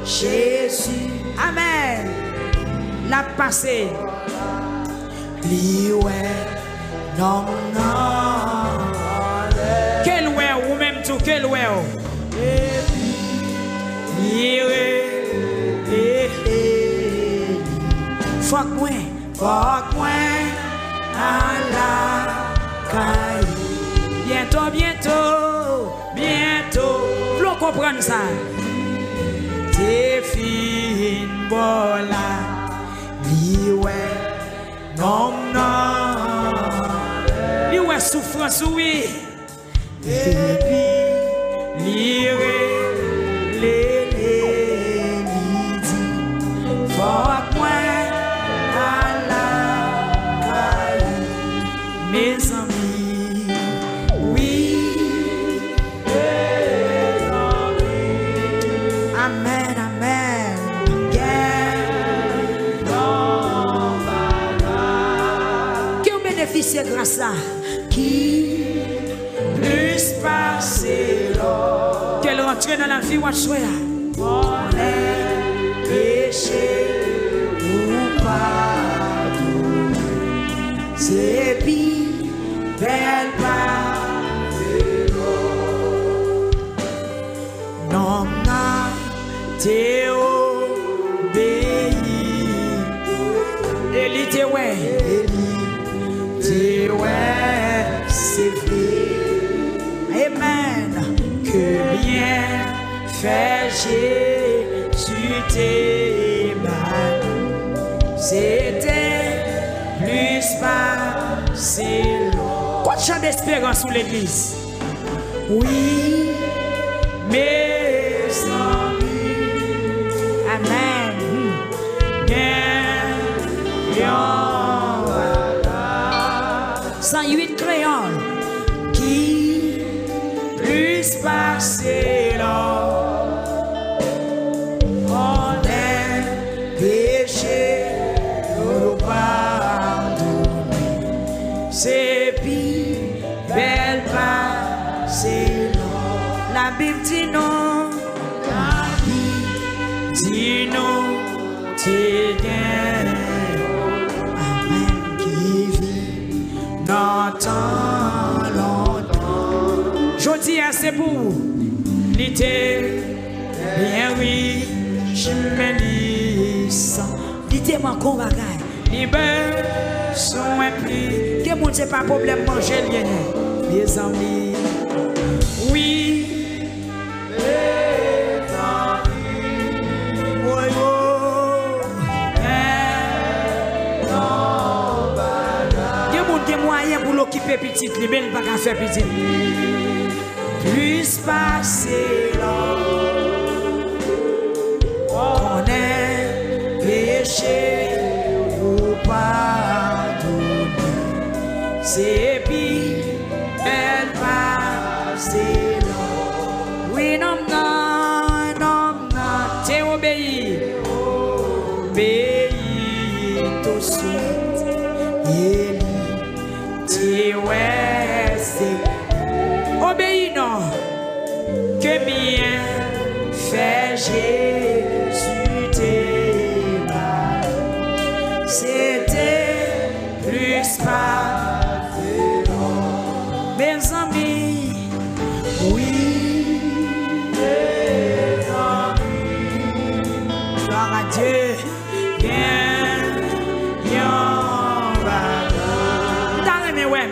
Jésus. Amen. La passé. Liwe. Non, non. Quel ouais ou même tout quel ouais. Liwe. Fuck moi. Fuck moi. À la caille. Bientôt, bientôt, bientôt. Vous comprenez ça? T'es fin, voilà. Liwe, non, non. Liwe, souffrance, oui. Et puis, liwe, fuck moi. À la caille. Mes amis. Amen, amen. Qui ont bénéficié grâce à qui plus passer l'eau. Qu'elle rentre dans la vie, on est péché ou pas. C'est bien, belle passer l'eau. Non, non. T'es obéi. Eli t'es ouais. Eli t'es ouais. C'est vrai. Amen. Que bien fait Jésus t'es mal. C'était plus passé long. Quoi de chant d'espérance sous l'église? Oui, mais amen. Gagnons 108 créoles qui plus passer là. On est péché, nous pardonner. C'est pis belle passer là. La Bible dit non. Dis-nous, t'es bien. Amen, qui vit longtemps, longtemps. Je dis assez pour l'été, bien oui, je me lis. L'été, mon con bagaille. Libère, son impli. Que mon Dieu, pas problème, manger le lien. Mes amis, oui. Moyen pour l'occuper petite, les belles pas qu'à faire petite. Plus passer là, on est péché ou pardonner. C'est pis, belle passer là. Oui, non, non, non, non, t'es obéi. Obéi tout de suite. Ouais, c'est obéis non que bien fait Jésus t'es mal. C'était plus pas mes amis, oui, mes amis. Gloire à Dieu, bien.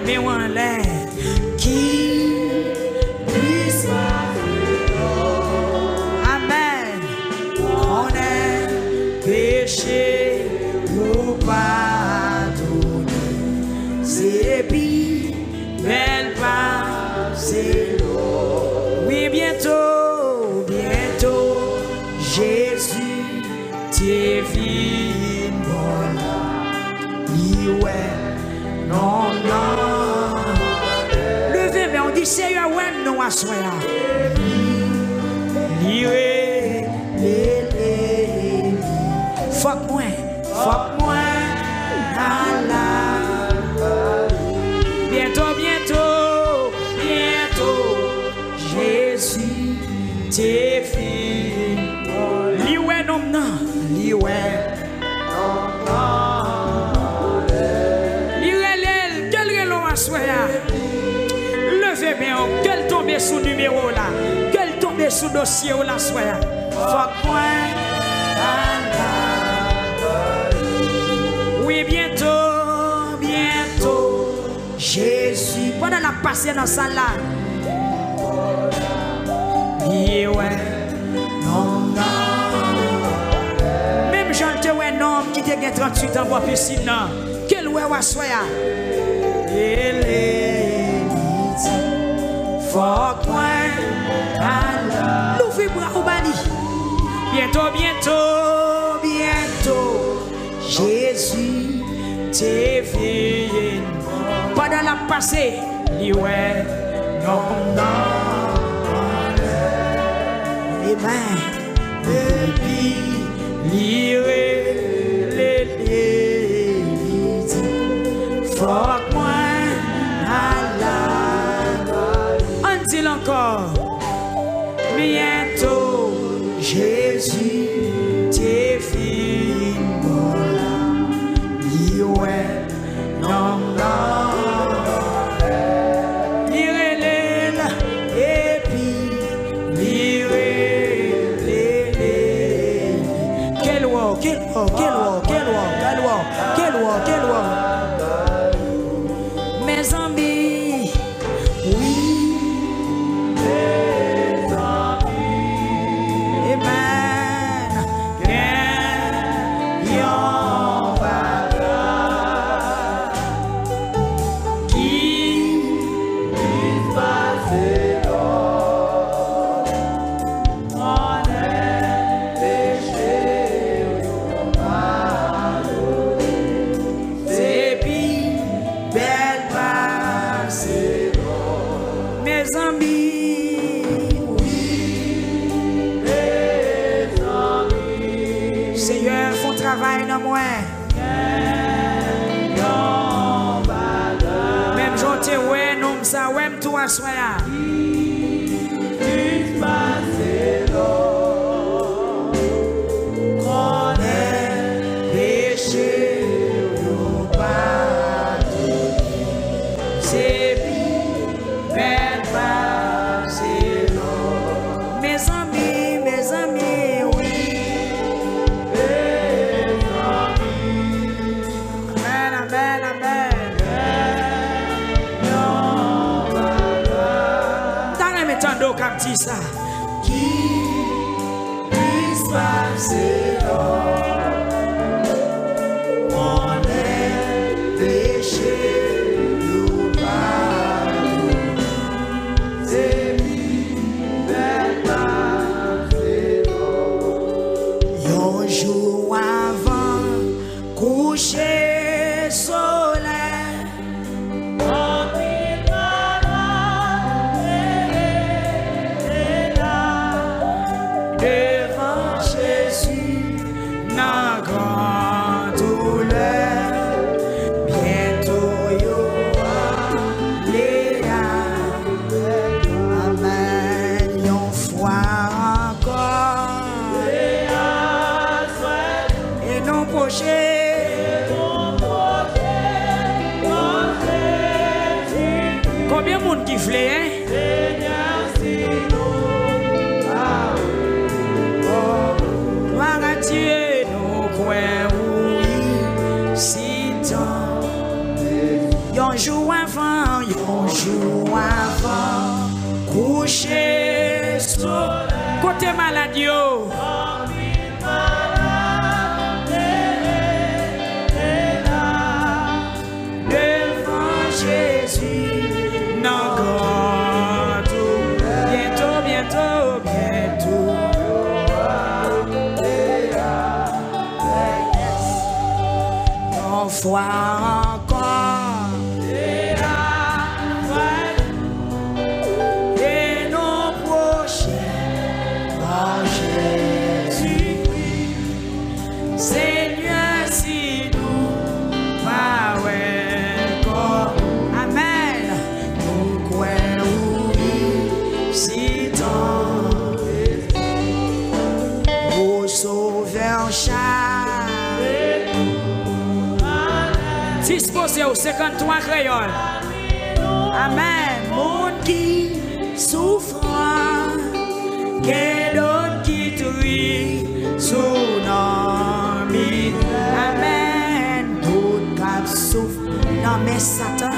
Mais on l'air qui puisse. Amen. On est péché ou pardonner. C'est pis, belle passé l'eau. Oui, bientôt, bientôt, Jésus t'es venu. Ouais, non, non. Levez, mais on dit Seigneur, ouais, non, à soi. Lié, fuck moi, à la. Bientôt, bientôt, bientôt, Jésus t'es fini. Lié, sous numéro là. Qu'elle tombe sous dossier ou la soya. Faut point. Oui, bientôt, bientôt. Jésus. Pendant la passer dans sa là. Oui, ouais. Non, non. Même Jean te ouais, un homme qui a 38 ans, bois piscine. Quel ouais, wa soya. Faut point. L'ouvre bras au bali. Bientôt, bientôt, bientôt. Jésus t'es venu. Pendant la passée, lui ouais, non, non. Amen. Et puis, lire les faut moi à la. On dit encore, bientôt, Jésus t'es venu. Ouais, non, non. Lire et puis lire. Quel roi, quel roi, quel roi, quel roi, quel roi, quel roi, quel roi. Mes amis, oui. Mes amis, amen. Seigneur, font travail dans moi. Même j'entends ouais, non, ça, ouais, toi, soya. Comme dit ça, qui puisse passer mon péché nous pardonne, c'est belle passer un jour avant coucher soleil. Combien de monde qui voulait, hein? Gloire à Dieu, nous croyons, oui, si tant. Yon jour avant, coucher, côté maladie. Fois encore et nos prochains en Jésus-Christ. Seigneur, si nous pas encore, amen. Nous croyons, oui, si tant au sauveur chaque. Disposé aux 53 crayons. Amen. Monde qui souffrant, que d'autres qui trient son ami. Amen. D'autres qui souffrent, non mais Satan.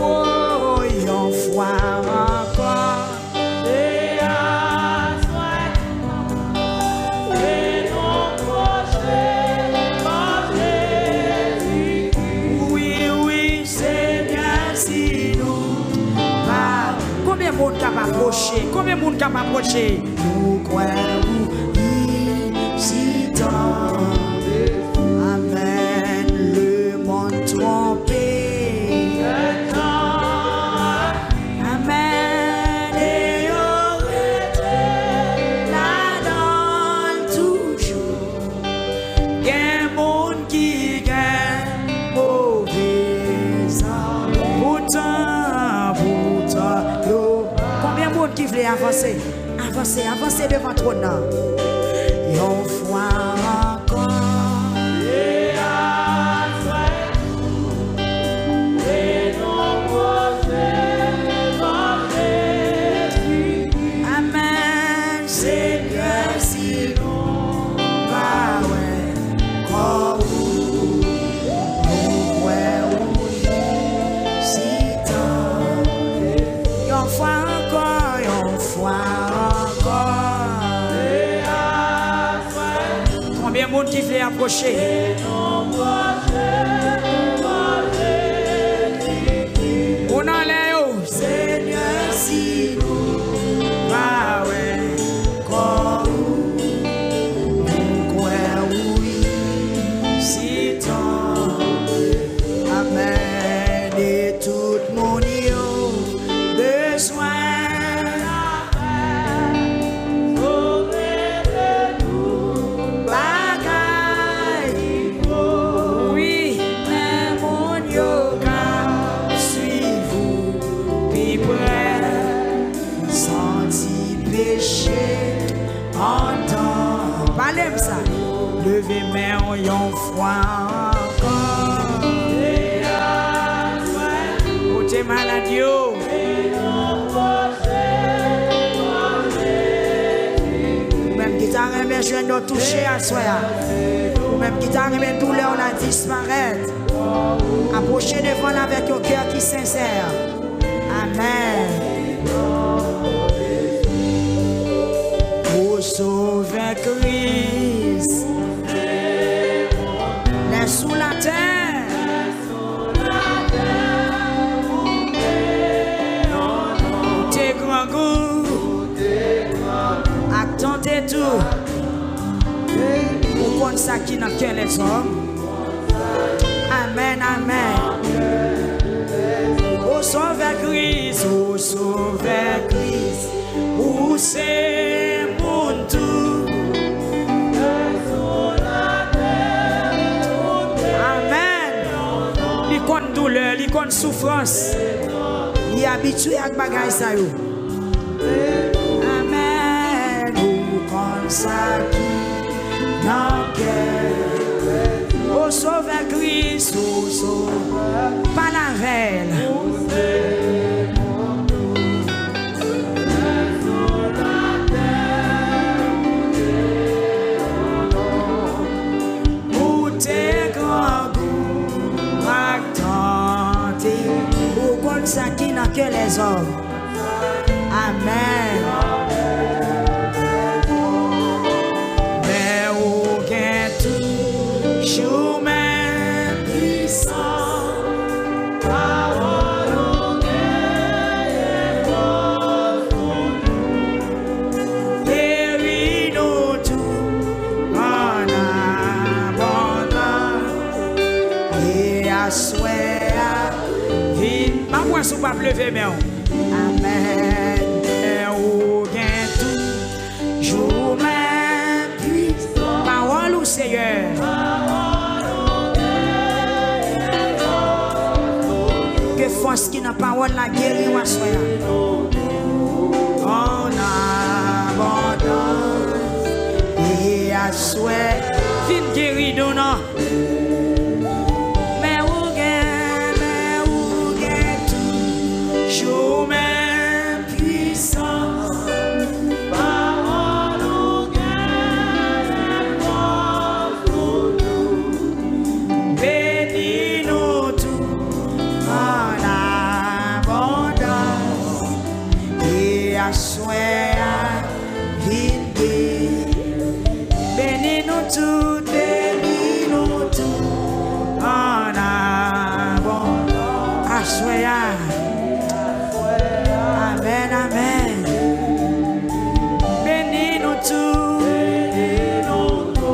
Oh, yon foi encore. Combien de monde qui m'a approché? Combien de monde qui m'a approché? Nous croyons ici tant. Amen. Le monde trompé. Amen. Et on est là-dedans toujours. Il y a un monde qui gagne mauvais âme. Combien de monde qui voulait avancer? Avancer, avancer devant ton nom. Yon foi encore. Amen, Seigneur, si nous pas comme vous, nous oui, si tant. Yon foi encore, yon foi encore. Combien de monde qui veut approcher? On enlève, Seigneur, si nous pas comme nous croyons oui, si tant. Amen. Et tout le monde a besoin. Parlez ça. Levez main, yon foi encore. Côté maladie. Même qui t'a remis, je viens de toucher à soi. Même qui t'a remis, douleur, on a disparaître. Approchez devant avec un cœur qui est sincère. Amen. Sauver Christ, les sous la terre, tes grands goûts, attendez tout, pour qu'on ça qui n'a qu'un les hommes. Amen, amen. Au sauver Christ, au sauver Christ, où c'est douleur, l'icône souffrance. Il est habitué à bagaille ça yo. Amen. Nous comme ça qui n'a qu'elle. Au sauveur Christ, au sauveur. Pas la veille. Ça qui n'a que les hommes. Amen. Mais aucun toujours même puissant. Parole guéris nous tout en abondance et à souhait. Sous pas lever mais amen. Et au gain tout jour même puissant. Parole au Seigneur. Que force qui n'a parole la guérir ou soya. En abondance et à souhait. Vite guérir nous non. assoya, vinde. Bénis-nous tout, bénis-nous tout. En abondance. Assoya. Amen, amen. Bénis-nous tout.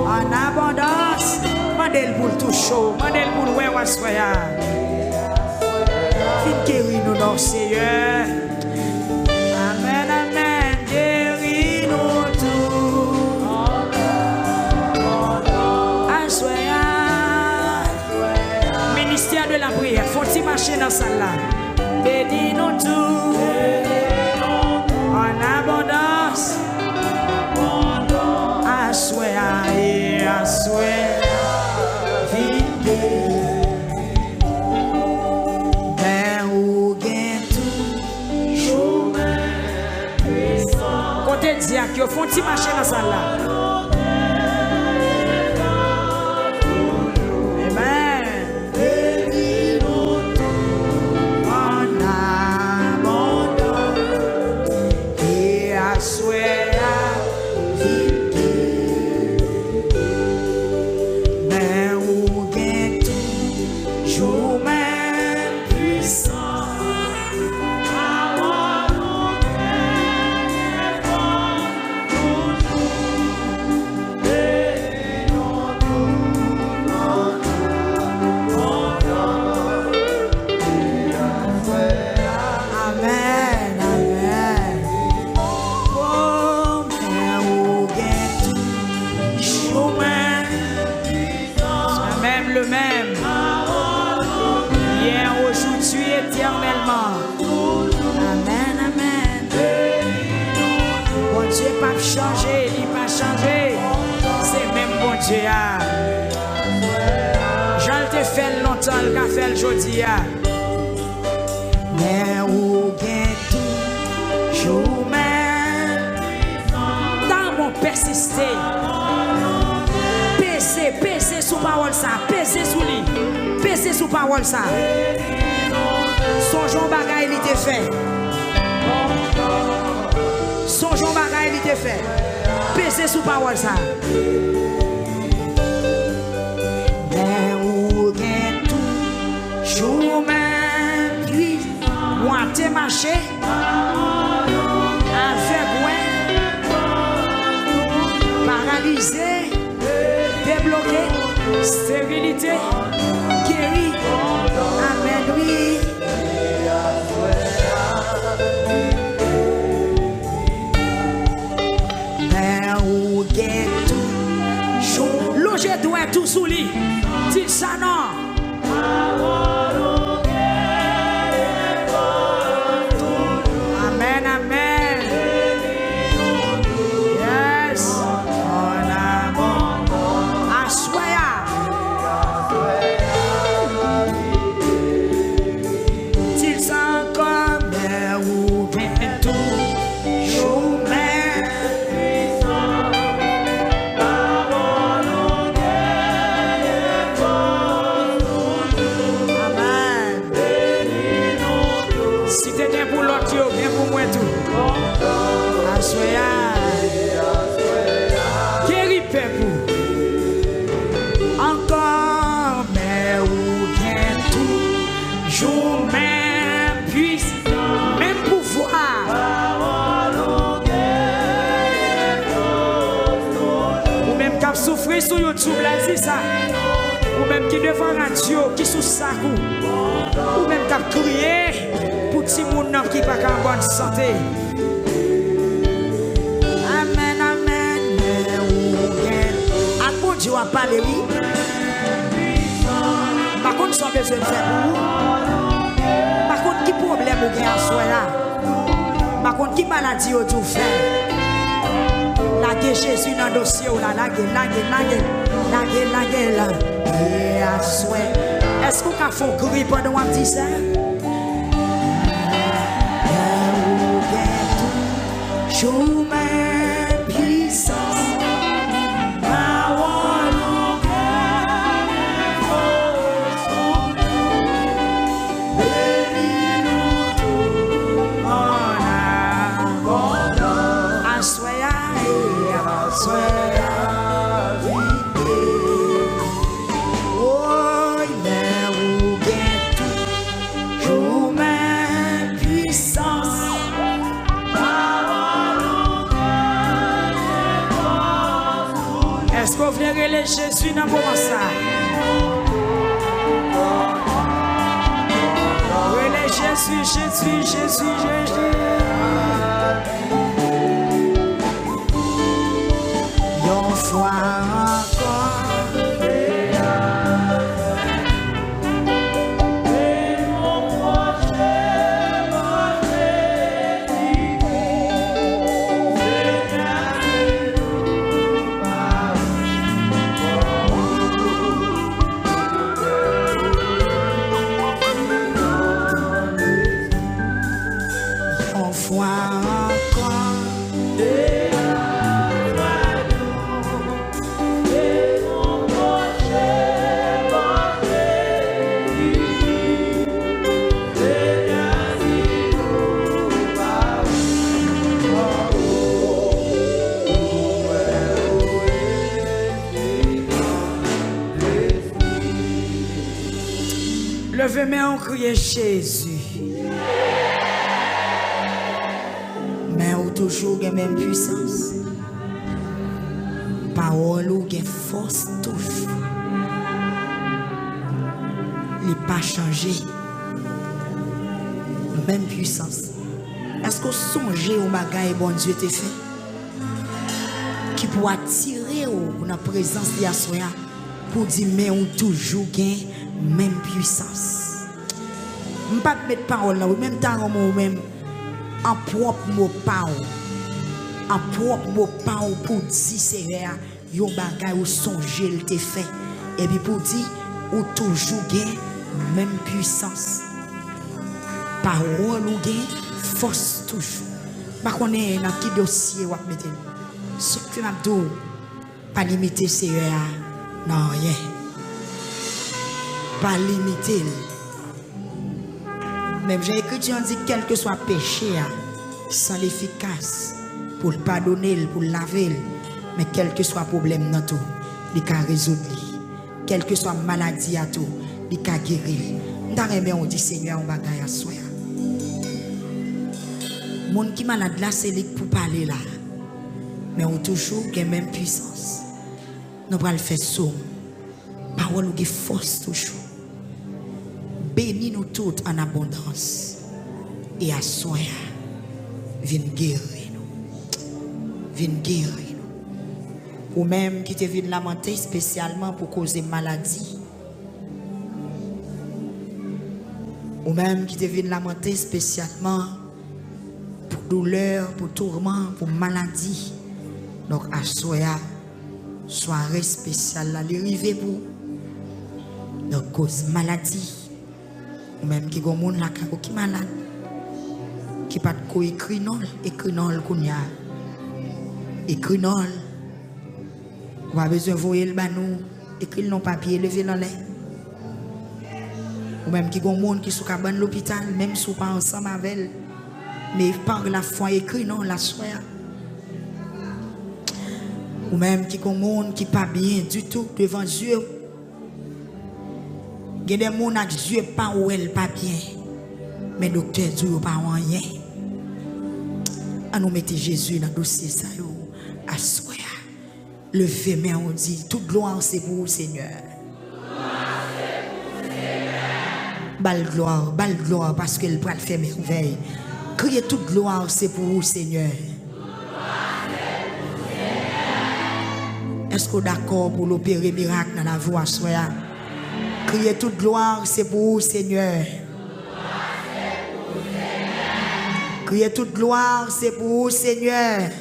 En abondance. Mandel pour tout chaud. Mandel pour ouais, assoya. Fin guéris-nous, notre Seigneur. Amen, amen. Guéris-nous tout. Assoya. Ministère de la prière. Faut-il marcher dans ça là? Bénis-nous tout. En abondance. Assoya et assoya. Qui au fond de marcher dans ça là. Amen. En abondance et assoya vite. Mais où gain toujours même puissant. Amen, amen. Bon Dieu pas changé, il pas changé. C'est même bon Dieu. J'en te fait longtemps, le fait aujourd'hui. Mais où gain toujours même. Dans mon persister. Pèse sous parole ça. Pèse sous lui. Pèse sous parole ça. Songeons bagaille il était fait. Songeons bagaille il était fait. Pèse sous parole ça. Mais où gain toujours même puis moi t'ai marché avec moi paralysé, débloqué, stérilité, guéri. Amen, oui. Loger doit tout sous lui. Dis ça non. Amen, amen. Yes. En abondance. Assoya. Dis ça comme ou bien tout. Guéri peuple. Encore, mais où vient tout, jour même puissant, même pouvoir. Ou même qui a souffert sur YouTube, là, c'est ça. Ou même qui devant radio, qui sous sa cou. Ou même qui a crié pour petit monde qui n'est pas en bonne santé. Dieu a parlé, oui. Par contre, sans besoin de faire pour vous. Par contre, qui problème ou bien en soi là? Par contre, qui maladie ou tout fait? La Jésus dans le dossier ou là, la gueule. Et à soi. Est-ce qu'on a fait crier pendant qu'on dit ça? Est-ce qu'on veut relayer Jésus dans le moment ça? Relayer Jésus, Jésus, Jésus, Jésus. Une fois encore. Levez-moi en crier Jésus. Mais ou toujours la même puissance. Parole ou la force toujours. Il n'est pas changé. Même puissance. Est-ce que vous songez au bagage bon Dieu t'a fait? Qui pour attirer dans la présence de Yahshua pour dire mais ou toujours gain même puissance. Je ne peux pas mettre parole là, même temps même en propre mot parole. En propre mot parole pour dire c'est vrai, yon bagay ou songer le te fait. Et puis pour dire ou toujours gain même puissance. Parole ou gain force toujours. Par contre dans qui dossier ou mettre. Ce que m'a dit pas limiter c'est vrai. Non rien. Pas limiter. Même j'ai écrit, on dit quel que soit péché, sans l'efficace, pour le pardonner, pour le laver, mais quel que soit problème dans tout, il peut résoudre. Quelle que soit maladie à tout, il peut guérir. On dit Seigneur, on va gagner à soi. Mon qui malade là, c'est lui pour parler là. Mais on toujours la même puissance. Nous allons le faire somme. Parole ou force toujours. Bénis nous toutes en abondance. Et à soi, viens guérir nous. Viens guérir nous. Ou même qui te viennent lamenter spécialement pour causer maladie. Ou même qui te viennent lamenter spécialement pour douleur, pour tourment, pour maladie. Donc à soi, soirée spéciale là, l'arrivée pour donc cause maladie. Ou même qui gon moun la qui malade qui pas ko écrit non kounya écrit non on a besoin voyer le banou écrit non papier lever dans l'air ou même qui gon moun qui sous cabane l'hôpital même sous pas ensemble avec mais par la foi écrit non la soeur ou même qui gon moun qui pas bien du tout devant Dieu. Il y a des gens qui Dieu pas ou elle pas bien. Mais docteur dit pas rien. On nous mettez Jésus dans le dossier ça à soi. Levez main on dit toute gloire c'est pour vous Seigneur. Bal gloire parce qu'elle va faire merveille. Criez toute gloire c'est pour vous Seigneur. Est-ce que vous êtes d'accord pour l'opérer miracle dans la voie à soi? Criez toute gloire, c'est pour vous, Seigneur. Criez toute gloire, c'est pour vous, Seigneur.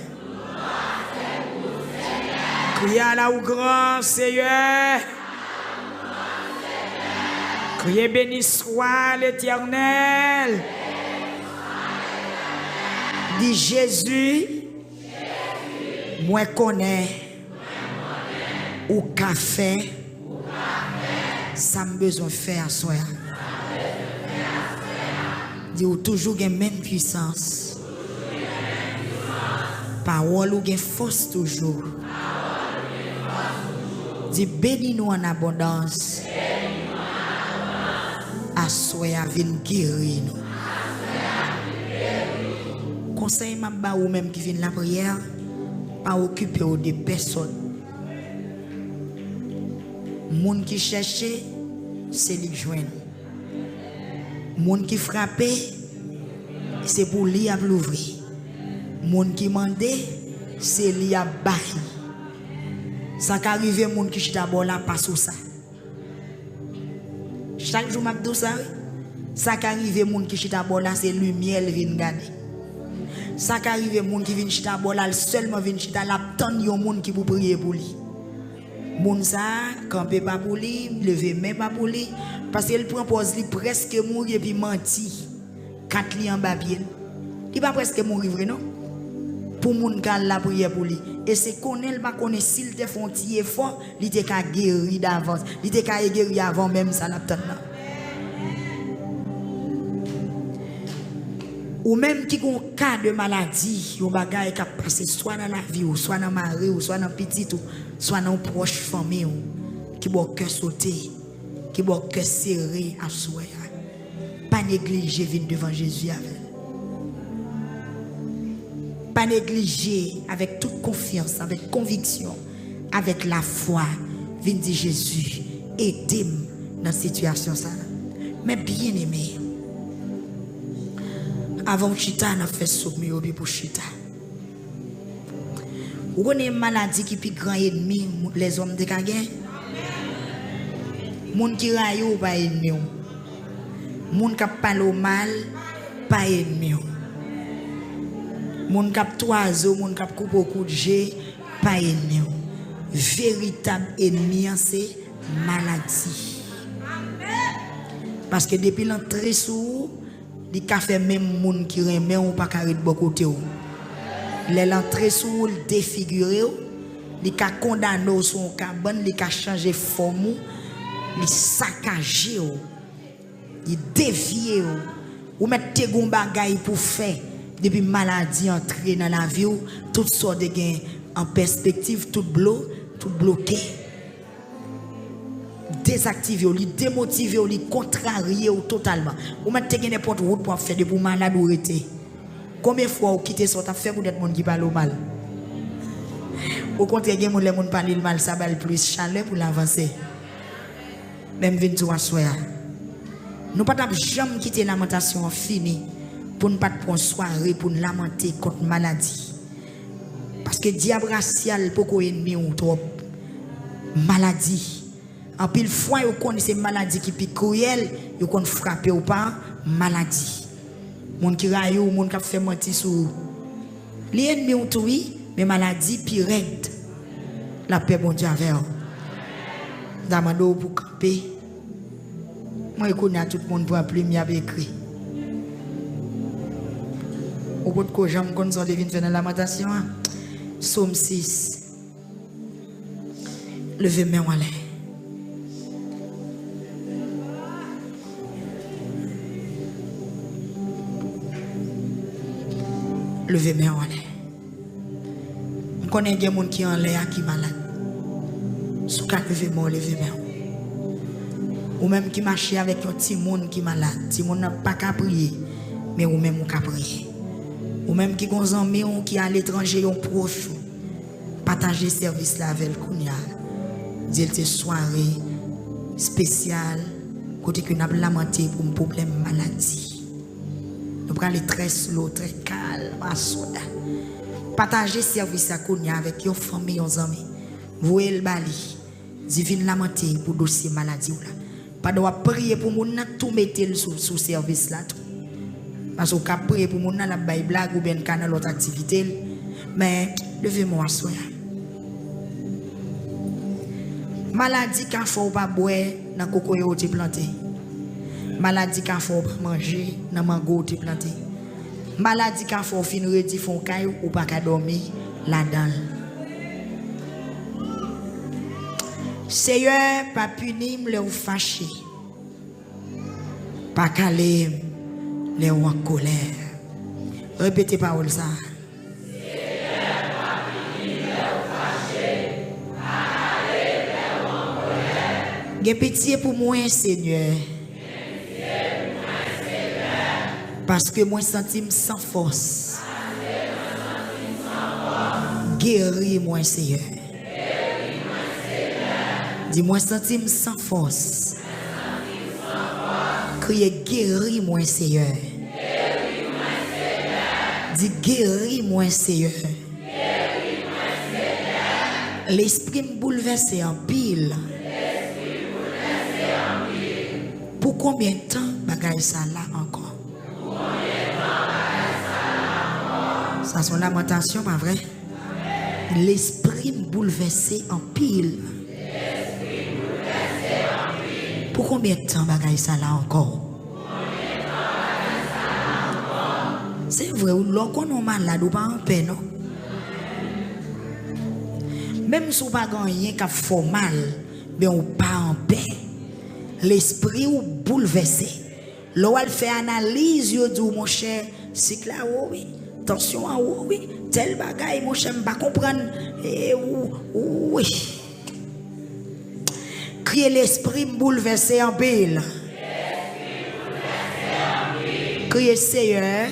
Criez à la ou grand, Seigneur. Criez béni soit l'Éternel. Dis Jésus, moi connais ou café. Ça me besoin de faire soi. Dis ou toujours la même puissance. Parole ou gain force toujours. Dis bénis nous en abondance. À soi vienne guérir nous. Conseil m'a ba ou même qui vient la prière, pas occuper des personnes. Moun qui cherche, c'est lui joindre. Moun qui frappe, c'est pour lui à l'ouvrir. Moun qui mande, c'est lui à bailler. Ça qu'arrive moun qui chita bon là pas sous ça. Chaque jour m'a dit ça. Ça qu'arrive moun qui chita bon là c'est lumière vient garder. Ça qu'arrive moun qui vient chita bon là seulement vient chita la tant yon moun qui pour prier pour lui. Moun ça camper pas pour lui, lever main pas pour lui parce qu'il prend pause lui presque mourir puis menti. 4 li en bas pied. Il pas presque mourir vrai non? Pour moun ka la prière pour lui et c'est connaît pas connaît s'il te font tirer fort, il te ka guéri d'avance. Il te ka guéri avant même ça la tant là. Ou même qui ont cas de maladie, yon bagay qui a passé soit dans la vie ou soit dans mari ou soit dans petit ou soit dans proche famille ou qui bon cœur sauté, qui bon cœur serré à souhait. Pas négliger venir devant Jésus avec. Pas négliger avec toute confiance, avec conviction, avec la foi, venir dire Jésus, aidez-moi dans cette situation ça. Mais bien aimé. Avant chita, on a fait soumis au pour chita. Vous avez une maladie qui est plus grand ennemi, les hommes de Kagé. Moun qui raille pas ennemi. Moun qui parle mal, pas ennemi. Moun qui toiseau, moun qui coupe au coup de jet, pas ennemi. Véritable ennemi, c'est maladie. Parce que depuis l'entrée sous il a fait même moun qui remet ou pas carré de bon côté ou. L'entrée sous le défiguré il a condamné son cabane, il a changé forme, il saccagé il dévié ou mettre tes gon bagay pour faire depuis maladie entrer dans la vie toutes sortes de gain en perspective tout bloqué. Désactiver, li démotiver, li contrarier totalement. Ou mettez n'importe route pour faire des pour malade ou rete. Combien de fois vous quittez ça, t'as fait pour des gens qui parlent mal. Au contraire, les gens qui parlent mal, ça va plus chaleur pour l'avancer. Même 23 soirs. Nous ne pouvons jamais quitter la lamentation finie pour ne pas prendre soirée pour nous lamenter contre la maladie. Parce que le diable racial pour qu'on ennemi ou trop maladie. En pile fois, vous connaissez maladie qui est cruelle, vous connaissez frapper ou pas, maladie. Moun qui raille ou moun qui fait mentir sur les ennemis ou tout, mais maladie pire raide. La paix bon Dieu avec vous. Damando pour camper. Moi, je connais tout le monde pour appeler, mais il écrit. Au bout de quoi, j'aime qu'on soit devine faire dans la lamentation. Psaume 6. Levez-moi en l'air. Levez-moi en l'air. Je connais des gens qui sont en l'air qui sont malades. Si vous levez-moi, levez-moi. Ou même qui marche avec un petit monde qui est malade. Petit monde n'a pas qu'à prier, mais ou même qu'à prier. Ou même qui ont des amis qui à l'étranger, ont proche. Partager service là avec le Kounia. Dire que soirée spéciale, côté que nous avons lamenté pour un problème maladie. Nous prenons les très slow, très calme, à soi. Partager service à Kounia avec vos familles, vos amis. Vous le bali. Divine lamenté pour dossier maladie. Pas de prier pour moun tout mettre sous service là. Parce qu'on peut prier pour moun la blague ou bien canal l'autre activité. Mais levez-moi à soi. Maladie qu'il faut pas boire dans coco yo te planté. Maladie qu'il faut pas manger dans mango te planté. Maladie qu'il faut fin redi fon kay ou pas ka dormir là-dedans. Seigneur, pas punir les ou fâché. Pas caler les ou en colère. Répétez parole ça. Seigneur, pas punir les ou fâché. Pas caler les ou en colère. J'ai pitié pour moi, Seigneur. Parce que moi sentime sans force. Guéris-moi, Seigneur. Dis-moi, sentime sans force. Criez, guéris-moi, Seigneur. Dis, guéris-moi, Seigneur. L'esprit me bouleversé en pile. Pour combien de temps bagaille ça là encore? Ça son lamentation, pas vrai? L'esprit me bouleversé en pile. Pour combien de temps bagaille ça là encore? C'est vrai, l'on est malade ou pas en paix, non? Même si on n'a pas rien qui fait mal, mais on pas en paix. L'esprit ou bouleversé. L'on fait analyse, yo dit mon cher, c'est là oui, attention à oui, tel bagaille mon cher, pas comprendre oui. Crier l'esprit bouleversé en pile. Crier Seigneur.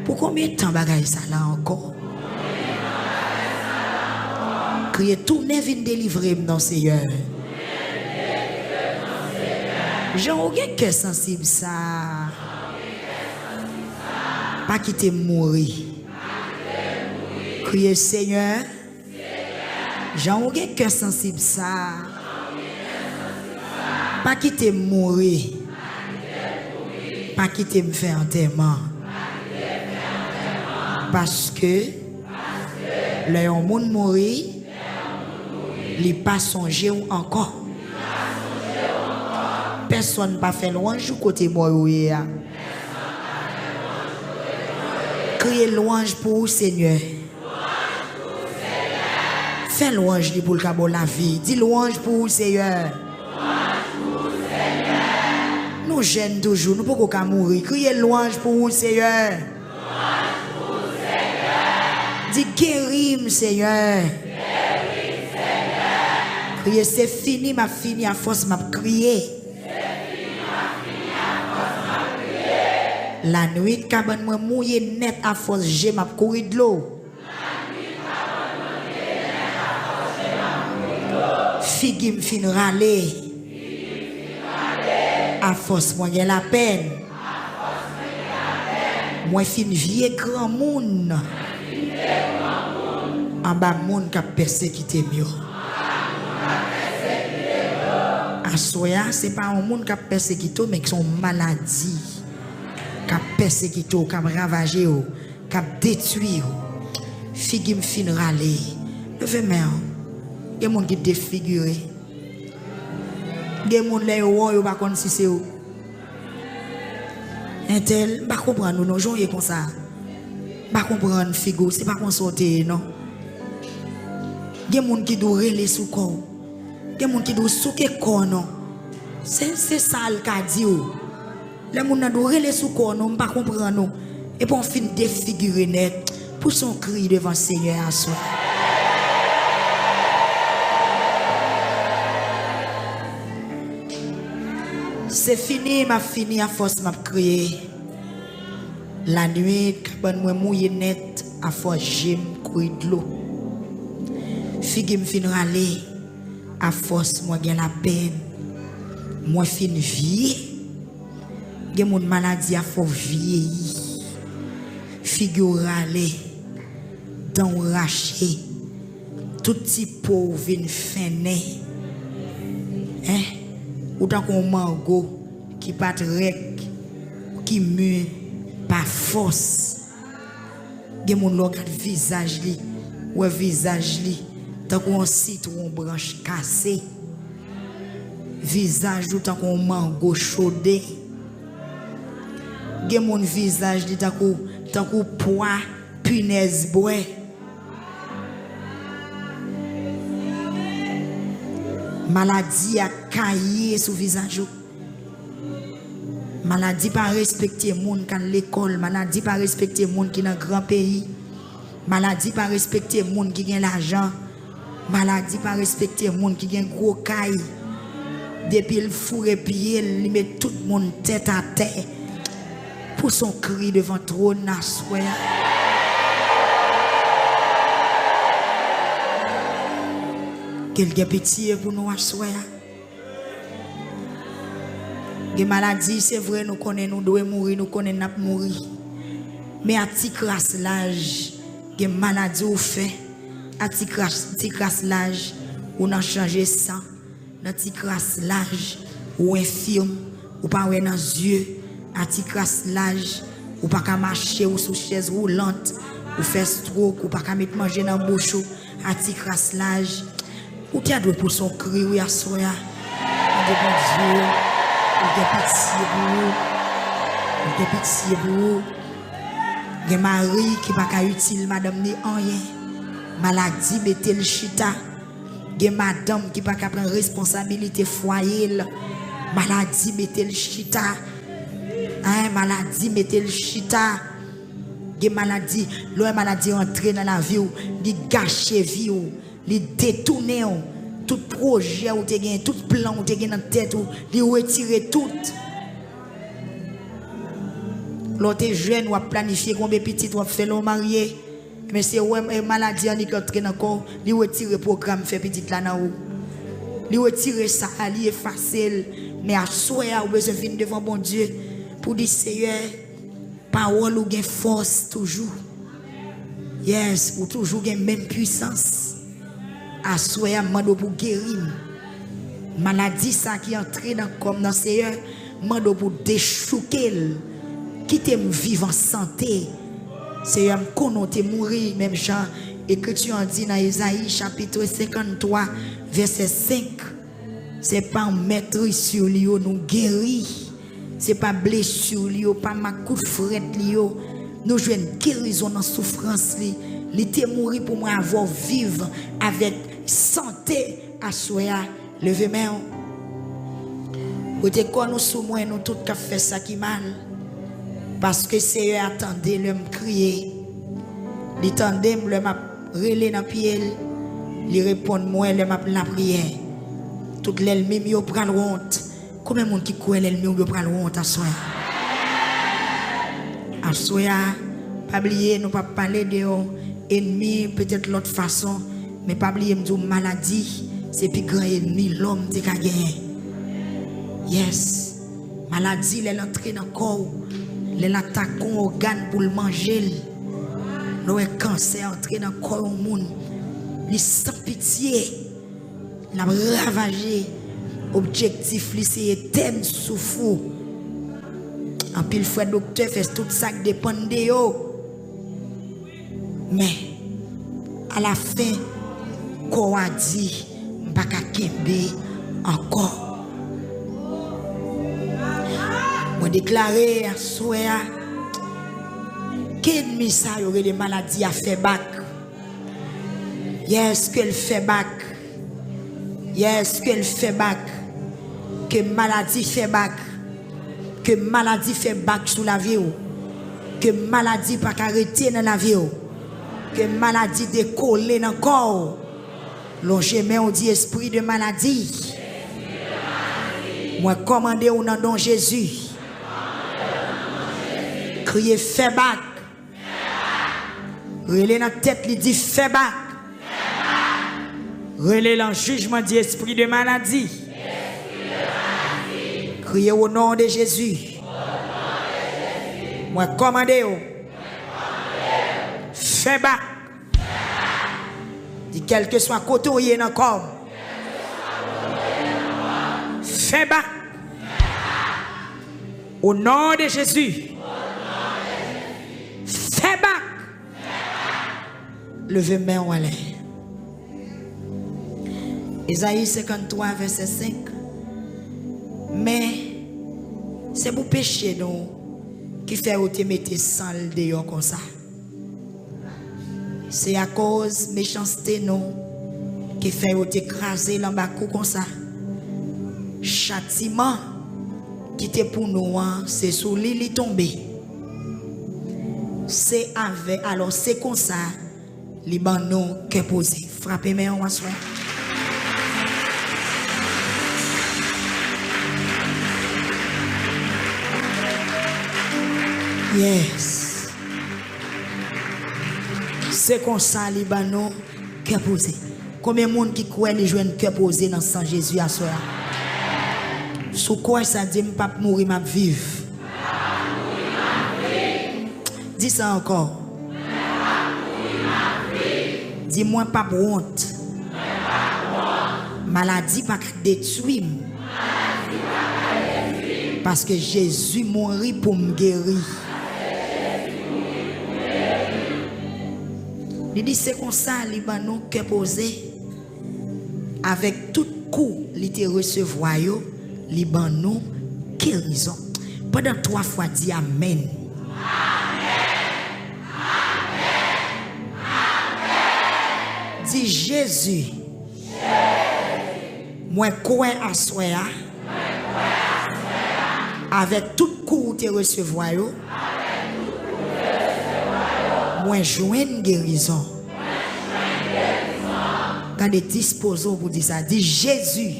Pour combien de temps bagaille ça là encore? Crier tout ne vient délivrer non Seigneur. J'ai aucun cœur sensible ça. Pas quitter mourir. Crier Seigneur. J'ai aucun cœur sensible ça. Pas quitter mourir. Pas quitter me faire enterrement. Parce que le monde mourir, il pas songer encore. Personne pas fait louange côté mort. Criez louange pour Seigneur. Fais louange pour le cabot la vie. Dis louange pour Seigneur. Nous jeunes toujours, nous ne pouvons pas mourir. Criez louange pour Seigneur. Dis guéris, Seigneur. Criez, c'est fini, m'a fini à force, m'a crié. La nuit, cabane m'a mouillé net à force, j'ai m'a couru de l'eau. Figue me fin râler. À force, moi j'ai la peine. Moi fin vieux grand monde. En bas monde qui a persécuté mieux. À soya, c'est pas un monde qui a persécuté, mais qui sont maladies. Qui a persécuté, qui a ravagé, qui a détruit. Figue me fin râler. Levez main. Il y a des gens qui défiguré. Il y a des gens qui ne savent pas si c'est eux. Un tel, je ne comprends pas, nous jouons comme ça. Je ne comprends pas, figure, ce n'est pas qu'on sorte, non. Il y a des gens qui doivent relayer sous le corps. Il y a des gens qui doivent souquer le corps, non. C'est ça le cas dit. Les gens qui doivent relayer sous le corps, non, je ne comprends pas, non. Et puis on finit défigurer net pour son cri devant le Seigneur à soi. C'est fini, m'a fini à force m'a crié. La nuit, quand moi mouillé net à force j'aime courir de l'eau. Figue me fin râler à force moi j'ai la peine. Moi fin vieillir. J'ai mon maladie à force vieillir. Figue râler, dents raché. Tout petit pauvre vient feiner. Hein? Ou tant qu'on mango qui pas rec, qui mue par force. Gen moun regarde visage li, ou visage li, tant qu'on citron branche cassé. Visage ou tant qu'on mango chaudé. Gen moun visage li tant qu'on pois punaise bois. Maladie a caillé sous visage. Maladie pas respecter monde qui à l'école, maladie pas respecter monde qui dans grand pays. Maladie pas respecter monde qui gagne l'argent. Maladie pas respecter monde qui gagne gros caille. Depuis le four et pied, il met tout le monde tête à terre pour son cri devant trône à soi. Quelqu'un pitié pour nous asseoir. Les maladies, c'est vrai, nous connaissons, nous devons mourir, nous connaissons, nous mourir. Mais à petit crasse l'âge, les maladies au fait, à petit crasse l'âge, on a changé ça. À petit crasse l'âge, ou infirme, ou pas dans les yeux, à petit crasse l'âge, ou pas qu'à marcher ou sous chaise roulante, ou faire stroke, ou pas qu'à mettre manger dans la bouche, à petit crasse l'âge. Ou qui a droit pour son cri, oui, à soi, bon Dieu. Il y a pitié pour vous. Il y a mari qui n'est pas utile, madame, ni rien. Maladie, mettez le chita. Il y a madame qui n'est pas prendre responsabilité foyer. Maladie, mettez le chita. Maladie, mettez le chita. Il y a maladie, maladie entrer dans la vie, il gâche la vie, il détourne. Tout projet ou te gagne, tout plan ou te gagne dans la tête ou li retirer tout. L'autre jeune ou a planifié combien petit ou a fait l'on marié. Mais c'est ouais maladie en qui entre dans corps, li retirer programme fait petit là dans ou. Li retirer ça, li effacer mais à soir ou besoin venir devant bon Dieu pour dire Seigneur parole ou gain force toujours. Yes, ou toujours gain même puissance. À soya mando pour guérir maladie ça qui entre dans comme dans Seigneur mando pour déchouquer quitter me vivre en santé Seigneur me connaître mourir même Jean écriture en dit dans Isaïe chapitre 53 verset 5 c'est pas mettre sur lui nous guérir c'est pas blessure lui pas ma coup de fret lui nous jouons guérison dans souffrance li était mourir pour moi avoir vivre avec santé à soya lever main ou te quoi nous sous moi nous tout qu'a fait ça qui mal parce que c'est attendez le me crier il tendait le m'a relé dans pied il répond moi le m'a la prière toute l'ennemi yo prendre honte combien monde qui croit l'ennemi yo prendre honte à soya pas oublier nous pas parler de ennemi peut-être l'autre façon mais pas oublier me dire maladie c'est plus grand ennemi l'homme qui a gagné. Yes, maladie elle entre dans corps, elle attaque un organe pour le manger. Le cancer entre dans corps au monde, il sans pitié, la ravager. Objectif li c'est éteindre souffle. En pile fois docteur fait tout ça qui dépend de yo. Mais à la fin, qu'on a dit, pas qu'à kembe encore. Moi déclaré à soya, qu'ennemi ça y aurait des maladies à faire bac. Yes, qu'elle fait bac. Yes, qu'elle fait bac. Que maladie fait bac. Que maladie fait bac sous la vie. Que maladie pas arrêter dans la vie. Que maladie décoller dans le corps. Longez on dit esprit de maladie. Moi commandez au nom de Jésus. Criez fait bac. Relez dans la tête, il dit fait bac. Relez dans le jugement dit esprit de maladie. Criez au nom de Jésus. Moi commandez au. Fait bac. Dit quel que soit côté où il y a encore. Fait bac. Au nom de Jésus. Fait bac. Levez main en l'air. Isaïe 53 verset 5. Mais c'est pour pécher nous qui fait ou te mettre sale dehors comme ça. C'est à cause de méchanceté nous qui fait ou t'écraser l'embacou comme ça. Châtiment qui était pour nous, c'est sous l'île tombé. C'est avec, alors c'est comme ça, les bandeaux qui est posé. Frappez-moi, on va se faire. Yes. C'est comme ça, Libanon, qui a posé. Combien de monde qui croit les jeunes cœur posé dans le sang Jésus à soi? Sous quoi ça dit, je ne vais pas mourir, je vais vivre. Dis ça encore. Dis-moi pas honte. Maladie pas détruire. Parce que Jésus mourit pour me guérir. Il dit c'est comme ça, Libanon, que posé. Avec tout coup, il te recevoir, Libanon, guérison. Pendant 3 fois, dis Amen. Dis Jésus. Moi, quoi à soi, avec tout coup, te recevoir, moi, joindre guérison. Quand des disposons pour dire ça, dis Jésus.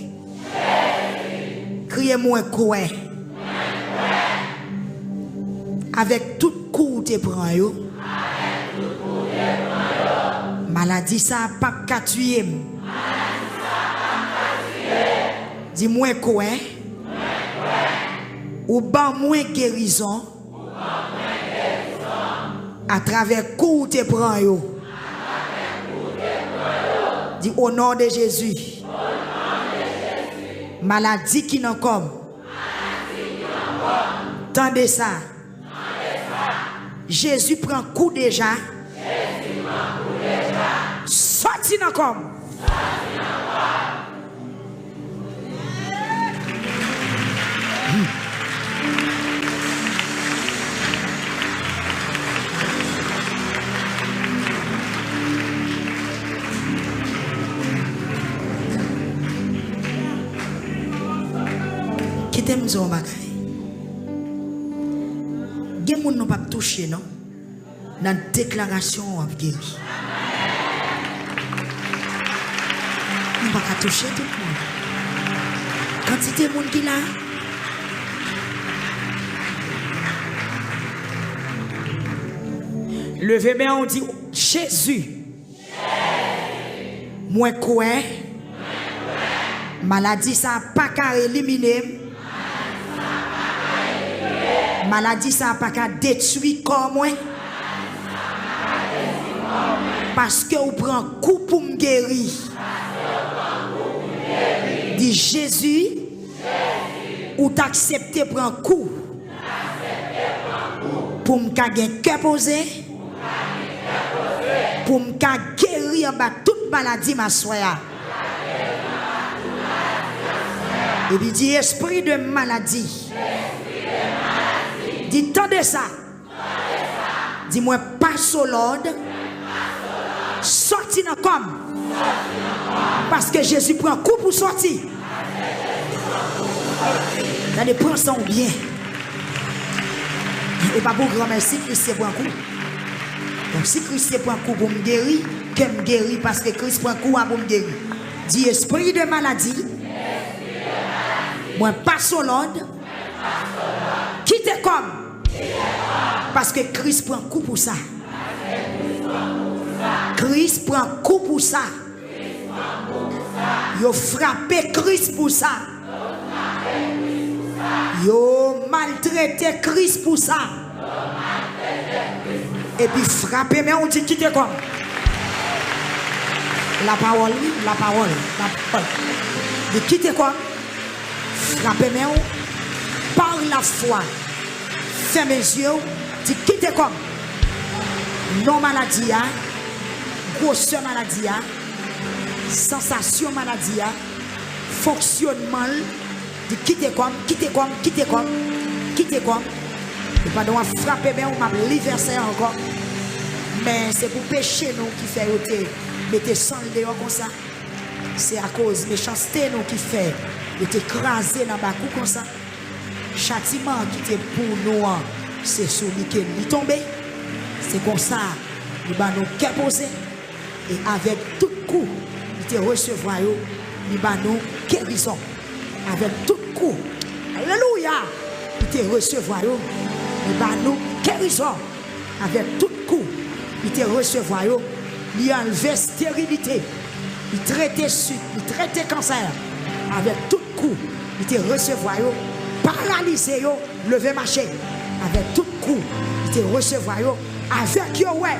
Criez-moi quoi. Avec tout coup, te prends, maladie ça pas qu'à tuer. Dis-moi quoi. Ou ban moins guérison. À travers coup te prends yo. Dis au nom de Jésus. Maladie qui n'en comme. Tendez ça. Jésus prend coup déjà. Sorti dans comme. Quittez mon bagay. Gen moun non pas toucher non. Dans déclaration on guéri. On va pas toucher tout le monde. Quantité de monde qui là. Levez bien, on dit Jésus. Moi quoi? Maladie ça pas qu'à éliminer. Maladie ça pas qu'à détruire comme moi. Parce que vous prenez un coup pour me guérir. Dis Jésus, ou t'accepter prendre un coup pour me gagner cœur posé, pour me guérir en bas toute maladie ma soya. Et puis dit esprit de maladie. Dis tendez ça. Dis-moi passe au Lord. Sorti dans comme. Parce que Jésus prend un coup pour sortir. Allez, prends ça bien. Et pas pour grand merci, Christ prend un coup. Donc si Christ prend un coup pour me guérir, que me guérir parce que Christ prend un coup pour me guérir. Dis esprit de maladie. Moi passe au Lord. Quittez comme. Parce que Christ prend un coup pour ça. Christ prend un coup pour ça. Yo frappé Christ pour ça. Yo maltraité Christ pour ça. Et puis frappé, mais on dit quitter comme. La parole. De quitter comme. Frappé, mais on par la foi. Fermez les yeux. Dit quitter comme. Non maladie. Grosseur maladie, sensation maladie, fonctionnement, de quitter comme. Et pas de frapper, mais on m'a livré encore. Mais c'est pour pécher nous qui fait mettre sang dehors comme ça. C'est à cause de méchanceté nous qui fait écraser dans le cou comme ça. Châtiment qui était pour nous, c'est celui qui est tombé. C'est comme ça, il va nous caposer. Et avec tout coup, il te recevra, il va nous guérison. Avec tout coup, alléluia, il te recevra, il va nous guérison. Avec tout coup, il te recevra, il enlève stérilité, il traitait sucre, il traitait cancer. Avec tout coup, il te recevoir, paralysé, lever marcher. Avec tout coup, il te recevoir, avec yo, ouais.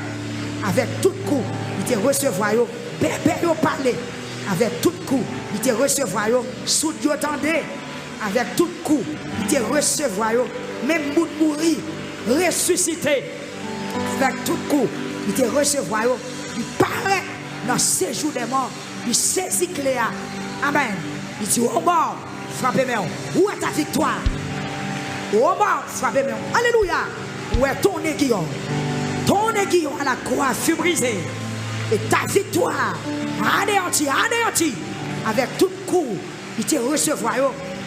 Avec tout coup, il te recevoir, bébé yo parler. Avec tout coup, il te recevoir, sous Dieu tendez. Avec tout coup, il te recevoir, même bout mourir, ressusciter. Avec tout coup, il te recevoir, il paraît dans ce séjour des morts, il saisit Cléa. Amen. Il dit, au mort, frappez-moi. Où est ta victoire? Au mort, frappez-moi. Alléluia. Où est ton aiguillon? Ton aiguillon à la croix fut brisé. Et ta victoire anéantie, anéantie. Avec tout coup, il te recevoir.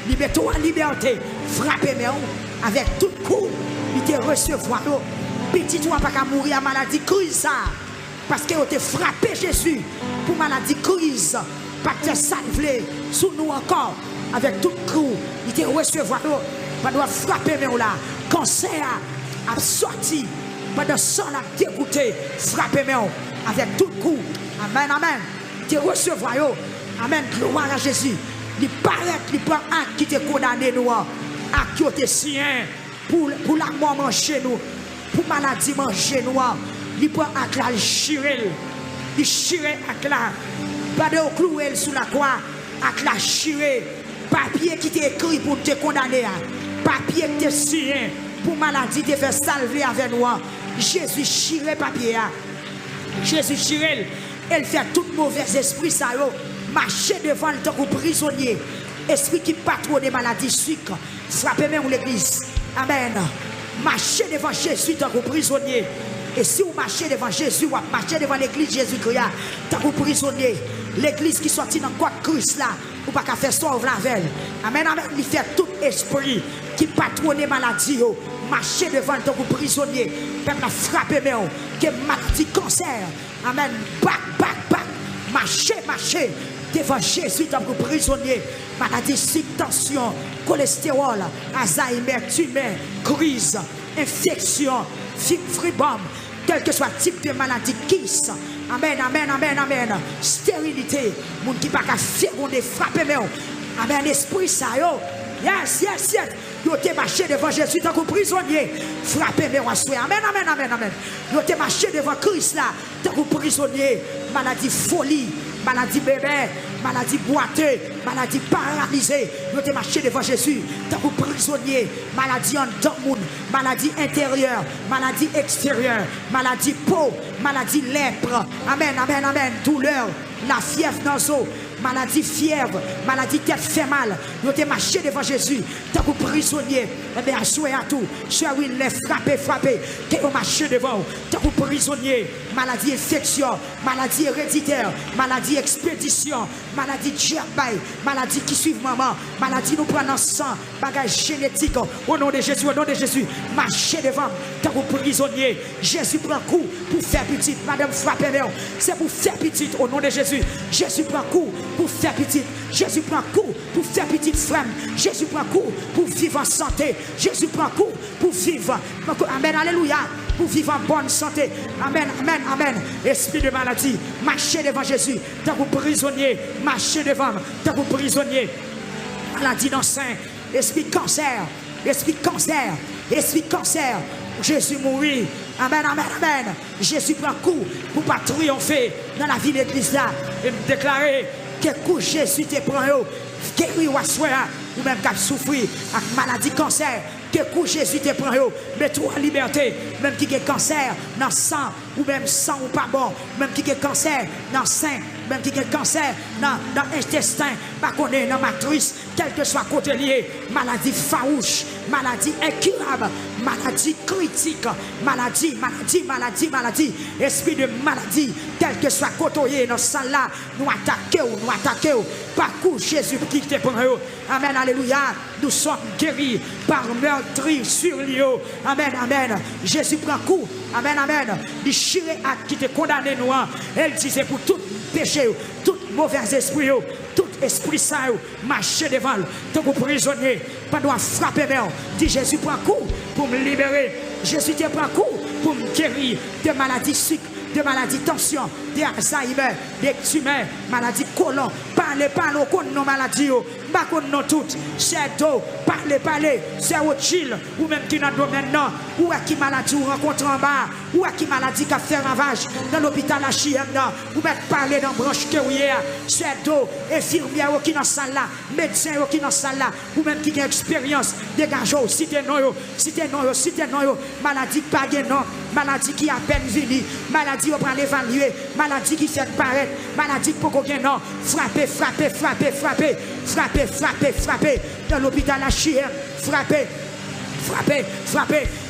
Libère-toi en liberté. Frappez-moi. Avec tout coup, il te recevoir. Petit toi pas qu'à mourir à maladie crise. Parce que tu frappé Jésus pour maladie crise. Pas te salver sous nous encore. Avec tout coup, il te recevoir. Pas doit frapper mais là. Cancer a sorti. Pas de sang l'a dégoûté. Frapper mais avec tout coup. Amen, amen. Il te recevoir. Amen. Gloire à Jésus. Il paraît qu'il prend un qui te condamné nous. À qui te sien. Pour la mort manger nous. Pour maladie manger nous. Il prend un la chirel. Il chire avec la. Pas de clouer sous la croix. Avec la chire. Papier qui t'est écrit pour te condamner. Papier qui t'est signé pour maladie te faire salver avec nous. Jésus chire papier. Jésus chire. Elle fait tout mauvais esprit ça. Marcher devant le temps prisonnier. Esprit qui patronne des maladies sucre. Frappez même l'église. Amen. Marcher devant Jésus tant que prisonnier. Et si vous marchez devant Jésus, vous marchez devant l'église Jésus-Christ, tant que prisonnier. L'église qui sortit dans quoi Christ là, ou pas qu'à faire sauver la veille. Amen, amen. Il fait tout esprit qui patronne les maladies. Marcher devant le temps que prisonnier. Peuple a frappé, mais que maladie cancer. Amen. Back, back, back. Marcher, marcher. Devant Jésus, tant que prisonnier, maladie, tension, cholestérol, Alzheimer, tumeur, crise, infection, fibrome, quel que soit le type de maladie, kiss. Amen, amen, amen, amen. Stérilité, moun qui pas qu'à faire des frappes, mais amen, esprit ça, yo. Yes, yes, yes. Yo te marché devant Jésus tant que prisonnier. Frappez, mais amen, amen, amen, amen. Yo te marché devant Christ là, tant que prisonnier. Maladie folie. Maladie bébé, maladie boiteux, maladie paralysée. Nous te marché devant Jésus, tant que prisonnier, maladie en monde, maladie intérieure, maladie extérieure, maladie peau, maladie lèpre. Amen, amen, amen. Douleur, la fièvre dans l'eau, maladie fièvre, maladie tête fait mal. Nous te marché devant Jésus, tant que prisonnier. Eh bien, soyez à tout. Soyez oui, les frapper, frapper. Que vous marchez devant, tant que prisonnier, maladie infection, maladie héréditaire, maladie expédition, maladie gerbaille, maladie qui suit maman, maladie nous prend dans sang, bagage génétique. Au nom de Jésus, au nom de Jésus, marchez devant, tant que prisonnier. Jésus prend coup pour faire petit. Madame frappez, c'est pour faire petit au nom de Jésus. Jésus prend coup pour faire petit. Jésus prend coup pour faire petite frère. Jésus prend coup pour vivre en santé. Jésus prend coup pour vivre. Amen, alléluia. Pour vivre en bonne santé. Amen, amen, amen. Esprit de maladie, marchez devant Jésus. Tant que prisonnier, marchez devant. Tant que prisonnier, maladie dans le sein. Esprit cancer, esprit cancer, esprit cancer. Jésus mourit. Amen, amen, amen. Jésus prend coup pour pas triompher dans la vie de l'église là. Et me déclarer que coup Jésus te prend, guéri ou assoya, ou même qu'à souffrir avec maladie cancer. Que coup Jésus te prend, mets-toi en liberté. Même qui a cancer dans le sang, ou même sang ou pas bon. Même qui a cancer dans le sein, même qui a cancer dans l'intestin, pas qu'on est dans la matrice, quel que soit côté lié. Maladie farouche, maladie incurable, maladie critique, maladie, maladie, maladie, maladie. Esprit de maladie, quel que soit côté dans ce sang là, nous attaquons. Par coup Jésus qui te prend. Amen, alléluia. Nous sommes guéris par meurtri sur lui. Amen, amen. Jésus prend coup. Amen, amen. Il chire à qui te condamné nous. Elle disait pour tout péché, tout mauvais esprit, tout esprit saint, marcher devant, tant que prisonnier, pas doit frapper mer. Dit Jésus prend coup pour me libérer. Jésus te prend coup pour me guérir de maladies sucre, de maladies, tension, des Alzheimer, des tumeurs, maladies colon. Parlez, au compte nos maladies, pas contre nous toutes. C'est d'eau, parlez, c'est au chill, ou même qui n'a pas maintenant, ou à qui maladie ou rencontre en bas, ou à qui maladie qui a fait ravage dans l'hôpital à Chiem, ou même parler dans branche que oui, c'est d'eau, infirmière qui dans salle là, médecin qui dans salle là, ou même qui a expérience, dégagez, citez non, maladie qui pas non, maladie qui a peine venue, maladie on prend l'évaluer, maladie qui fait paraître, maladie pour qu'on non, frappez dans l'hôpital à Chiem, frappez,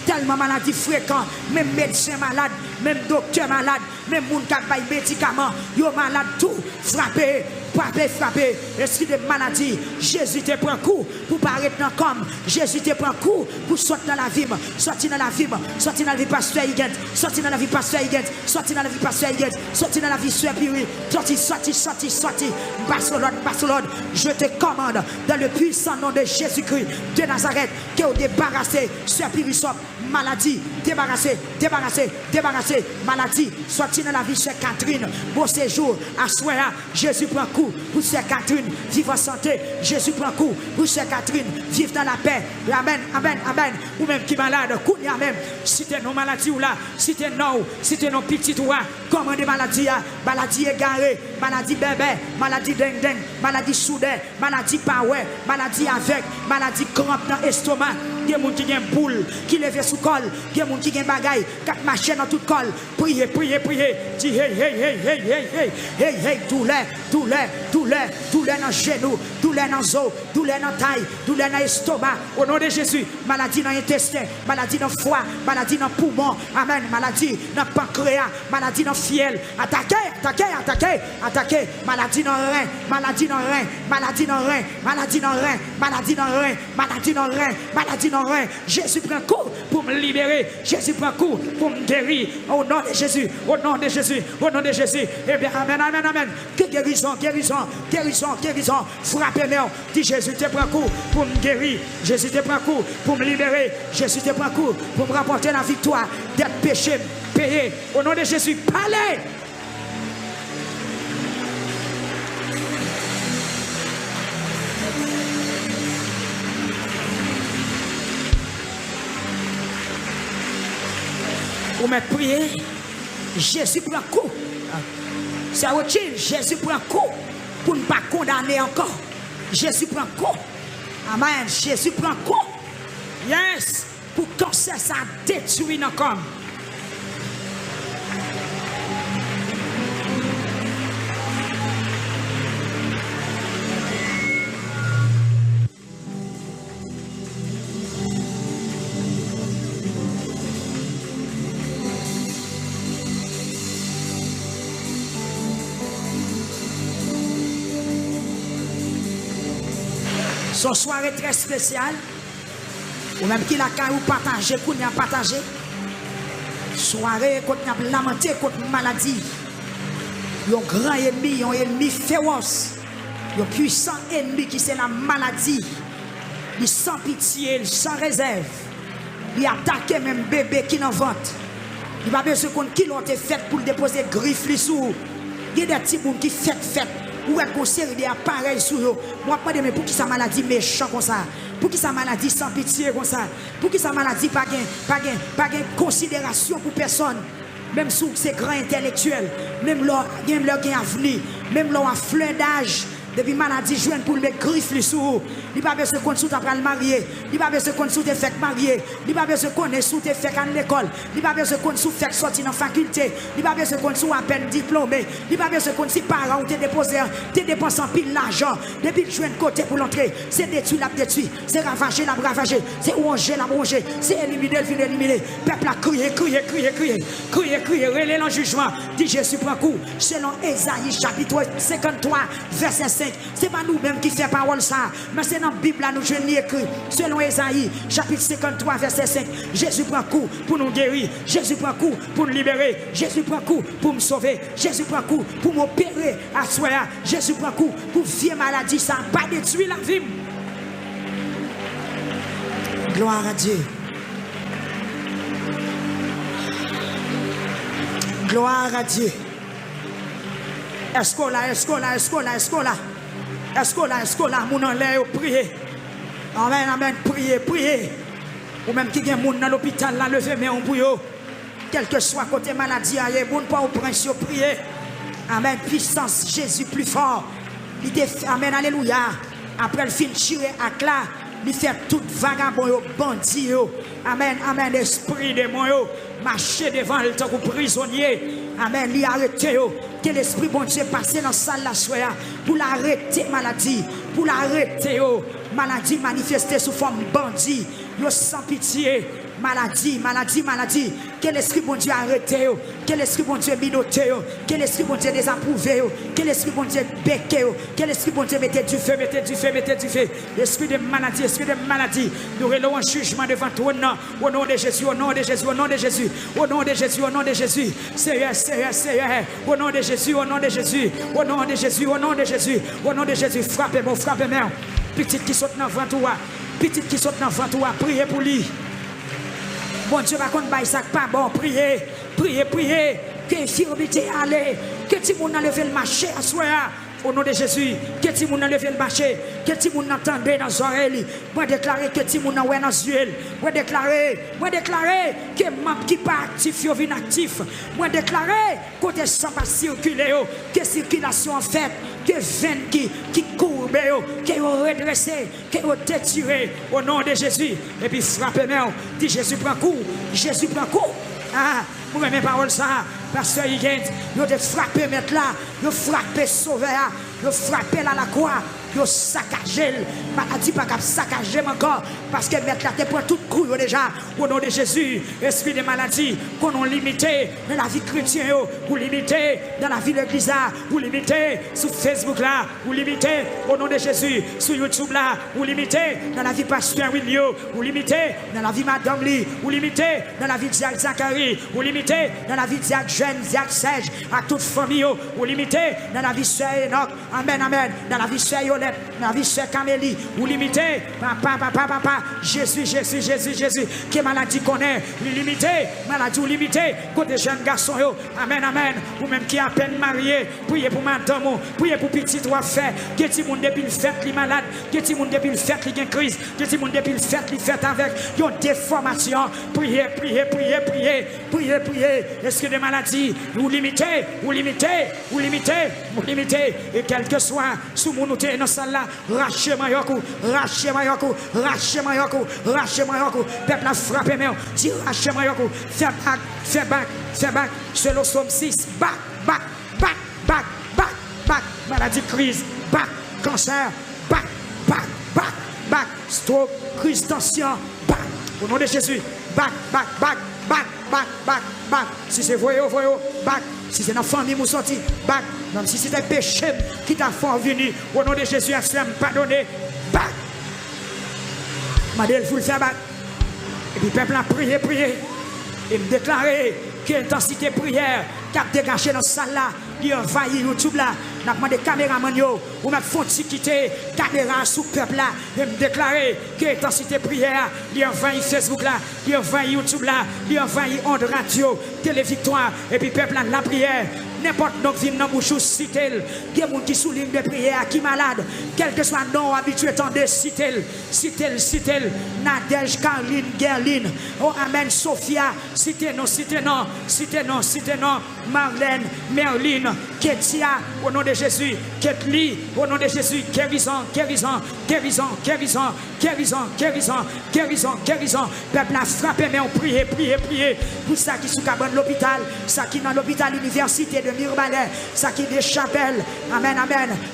tellement maladie fréquente, même médecin malade, même docteur malade, même moun qui a des médicaments, yo malade tout, frappez. Esprit de maladie, Jésus te prend coup pour paraître dans comme Jésus te prend coup pour sortir dans la vie, sortir dans la vie pasteur Higuet, sortir dans la vie pasteur Higuet, sortir dans la vie pasteur Higuet, sortir dans la vie Sœur Piri, sortir, Barcelone, je te commande dans le puissant nom de Jésus-Christ de Nazareth que vous débarrassez Sœur Piri, maladie, débarrassez, maladie, sortir dans la vie Sœur Catherine, bon séjour, à soir, Jésus prend coup pour Sœur Catherine, vive en santé, Jésus prend coup pour Sœur Catherine, vive dans la paix, amen, ou même qui malade, kounya même, si t'es nos maladies ou là, si t'es nos petits ou là, comment des maladies, maladie égarée, maladie bébé, maladie ding, maladie soudain, maladie power, maladie avec, maladie crampe dans l'estomac, il y a des gens qui ont une boule, qui lève sous col, il y a des gens qui ont un bagaille, quatre machines dans tout col, priez, dis hey, douleur dans le genou, douleur dans le os, douleur dans la taille, douleur dans l'estomac, au nom de Jésus, maladie dans l'intestin, maladie dans le foie, maladie dans le poumon, amen, maladie dans le pancréas, maladie dans le fiel, attaquez, maladie dans le rein, maladie dans le rein, Jésus prend coup pour me libérer, Jésus prend coup pour me guérir, au nom de Jésus, eh bien, amen, que guérison, frappez-moi, dis Jésus te prend coup pour me guérir, Jésus te prend coup pour me libérer, Jésus te prend coup pour me rapporter la victoire d'être péché, payé, au nom de Jésus, parlez. Vous m'êtes prié, Jésus prend coup. C'est autre chose, Jésus prend coup pour ne pas condamner encore. Jésus prend coup. Amen. Jésus prend coup. Yes. Pour cancer, ça détruit nos corps. Son soirée très spéciale, ou même qui la ou partager, qu'on y a partagé. Soirée qu'on y a lamenté contre maladie. Un grand ennemi, un ennemi féroce. Un puissant ennemi qui c'est la maladie. Il sans pitié, sans réserve. Il attaque même bébé qui n'en vente. Il va besoin qu'on qui l'ont été fait pour déposer griffe sous. Il y a des petits bouts qui fait. Ou est conseillé des appareils sur eux. Moi, pas de mais pour qui sa maladie méchant comme ça. Pour qui sa maladie sans pitié comme ça. Pour qui sa maladie pas gain considération pour personne. Même si c'est grand intellectuel. Même leur gain avenir. Même leur a fleur d'âge. Depuis maladie joine pour le mettre griffe sous. Il pas besoin qu'on sous après le marié. Il pas besoin qu'on sous te fait marier. Il pas besoin qu'on est sous te fait à l'école. Il pas besoin qu'on sous fait sortir dans faculté. Il pas besoin qu'on sous à peine diplômé. Il pas besoin qu'on si parents ou te déposé, te dépenses en pile l'argent. Depuis joine côté pour l'entrée, c'est détruit la détruit, c'est ravager la ravager, c'est ronger la ronger, c'est éliminer le fin éliminer. Peuple a crié, relais le jugement. Dit Jésus prend coup. Selon Ésaïe chapitre 53 verset 5. C'est pas nous-mêmes qui fait parole ça, mais c'est dans la Bible là nous je l'ai écrit. Selon Ésaïe, chapitre 53, verset 5, Jésus prend coup pour nous guérir, Jésus prend coup pour nous libérer, Jésus prend coup pour me sauver, Jésus prend coup pour m'opérer à soi, Jésus prend coup pour vieille maladie, ça pas détruire la vie. Gloire à Dieu. Gloire à Dieu. Est-ce qu'on là, mon en l'air, priez. Amen, amen, priez. Ou même qui vient moun dans l'hôpital, là, levez main pour yo. Quel que soit côté maladie, aïe, moun pas au prince, priez. Amen, puissance, Jésus plus fort. Amen, alléluia. Après le fin tirer à cla, il fait tout vagabond, bandit. Amen, amen, esprit de moi, marcher devant le temps prisonnier. Amen, lui arrêter. Que l'esprit bon Dieu passe dans la salle la soirée pour l'arrêter maladie, pour l'arrêter maladie manifestée sous forme bandit, sans pitié. Maladie. Que l'esprit bon Dieu arrête, que l'esprit bon Dieu minote, que l'esprit bon Dieu désapprouve, que l'esprit bon Dieu béque, que l'esprit bon Dieu mette du feu. L'esprit de maladie, nous relevons un jugement devant toi au nom de Jésus, au nom de Jésus. Seigneur, au nom de Jésus, frappez-moi. Petite qui saute dans le ventre, priez pour lui. Bon Dieu, va contre ça pas bon, priez. Que infirmité allez, que tu m'as levé le marché à soi. Au nom de Jésus, que tu m'as levé le marché, que tu m'as entendu dans les oreilles. Moi déclarer que tu m'as oué dans les yeux. Moi déclarer que map qui pas actif, yo vin actif. Moi déclarer côté sang pas circuler, que circulation en fait, que veine qui courbe, que redressé, que détiré au nom de Jésus. Et puis frappez-moi, dit Jésus prend coup. Ah, vous m'aimez parole ça, pasteur Higgins, vous avez frappé mettre là, vous frappé sauver, vous frappé là la croix, vous saccagé, maladie pas capable saccager encore, parce que mettre là, tu prends tout coup déjà, au nom de Jésus, esprit de maladie, qu'on a limité dans la vie chrétienne, vous limitez dans la vie de l'église là, vous limitez sur Facebook là, vous limitez au nom de Jésus, sur YouTube là, vous limitez dans la vie pasteur William, vous limitez dans la vie Madame Lee, vous limitez dans la vie de Zachary, vous limitez dans la vie de Jeanne, Serge, à toute famille, vous limitez dans la vie de Sœur Enoch, amen, dans la vie de Sœur Yolette, dans la vie de Sœur Camélie, vous limitez, papa, Jésus, qui maladie connaît, vous limitez, maladie vous limitez, côté jeunes garçons, amen, vous même qui à peine marié, priez pour madame, priez pour petit toi fait, que tout le monde depuis le fait, les malades, que tout le monde depuis le fait, les gains crise, que tout le monde depuis le fait, les fait avec, une déformation, priez. Est-ce que des maladies, vous limitez, et quel que soit, sous mon outil dans salle là, rachez mayoku, peuple a frappé, mais dis rachez mayoku, fais back, c'est le somme 6, back, maladie crise, back, cancer, back, stroke, crise tension, back, au nom de Jésus, back. Si c'est voyou, back. Si c'est dans la famille, vous sortez, back. Même si c'est un péché qui t'a fait venir, au nom de Jésus, pardonné, back. Madame, il faut le faire back. Et puis, le peuple a prié. Et me déclarer que l'intensité prière qui a dégagé dans cette salle là, il envahit YouTube là, n'a demandé caméraman ou m'a font quitter caméra sous peuple là, et me déclarer que l'intensité prière, il envahit Facebook là, il envahit YouTube là, il envahit Onde Radio, Télé Victoire, et puis peuple là, la prière. N'importe donc vient dans bouche citer, il y a des gens qui soulignent des prières, qui malade, quel que soit le nom habitué, tendez, citer, Nadège, Caroline, Gerline, oh amen, Sophia, citez non, Marlène, Merline, Ketia, au nom de Jésus, Ketli, au nom de Jésus, guérison, peuple a frappé, mais on prie, pour ça qui sous cabane l'hôpital, ça qui dans l'hôpital université de Mirbalais, ça qui des chapelles, amen,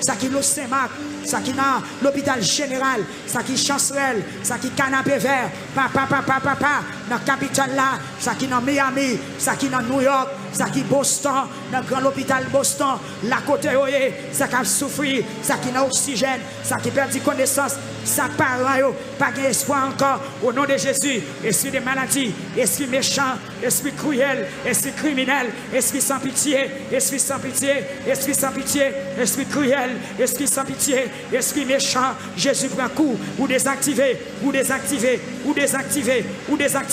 ça qui le Saint-Marc, ça qui dans l'hôpital général, ça qui chancerelle, ça qui canapé vert, papa, dans la capitale là, ça qui dans Miami, ça qui dans New York, ça qui Boston, dans le grand hôpital Boston, la côté oye, ça qui a souffert, ça qui n'a oxygène, ça qui perd connaissance, ça parle, pas d'espoir encore, au nom de Jésus, esprit de maladie, esprit méchant, esprit cruel, esprit criminel, esprit sans pitié, esprit cruel, esprit sans pitié, esprit méchant, Jésus prend coup, ou désactiver,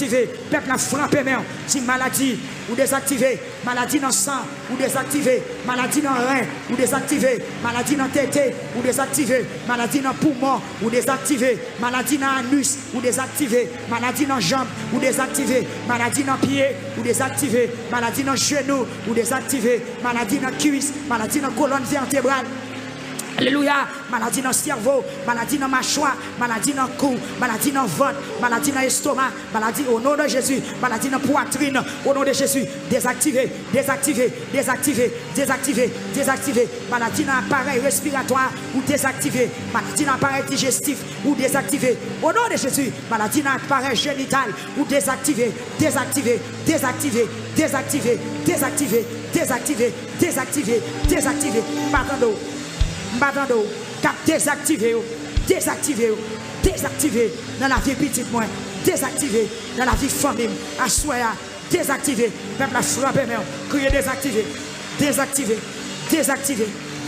désactivé. Peuple a frappé, mais si maladie ou désactivé, maladie dans le sang ou désactivé, maladie dans le rein ou désactivé, maladie dans la tête ou désactivé, maladie dans le poumon ou désactivé, maladie dans l'anus ou désactivé, maladie dans la jambe ou désactivé, maladie dans le pied ou désactivé, maladie dans le genou ou désactivé, maladie dans la cuisse, maladie dans la colonne vertébrale. Alléluia, maladie dans le cerveau, maladie dans la mâchoire, maladie dans le cou, maladie dans le ventre, maladie dans l'estomac, maladie au nom de Jésus, maladie dans la poitrine, au nom de Jésus, désactivé, désactivé, désactivé, désactivé, désactivé, maladie dans l'appareil respiratoire ou désactivé, maladie dans l'appareil digestif ou désactivé, au nom de Jésus, maladie dans l'appareil génital ou désactivé, désactivé, désactivé, désactivé, désactivé, désactivé, désactivé, désactivé, Mbadando, cap désactivé, désactivé, désactivé dans la vie petite moins, désactivé dans la vie famille, à soya, désactivé, même la frappe, même, crier désactivé, désactivé, désactivé,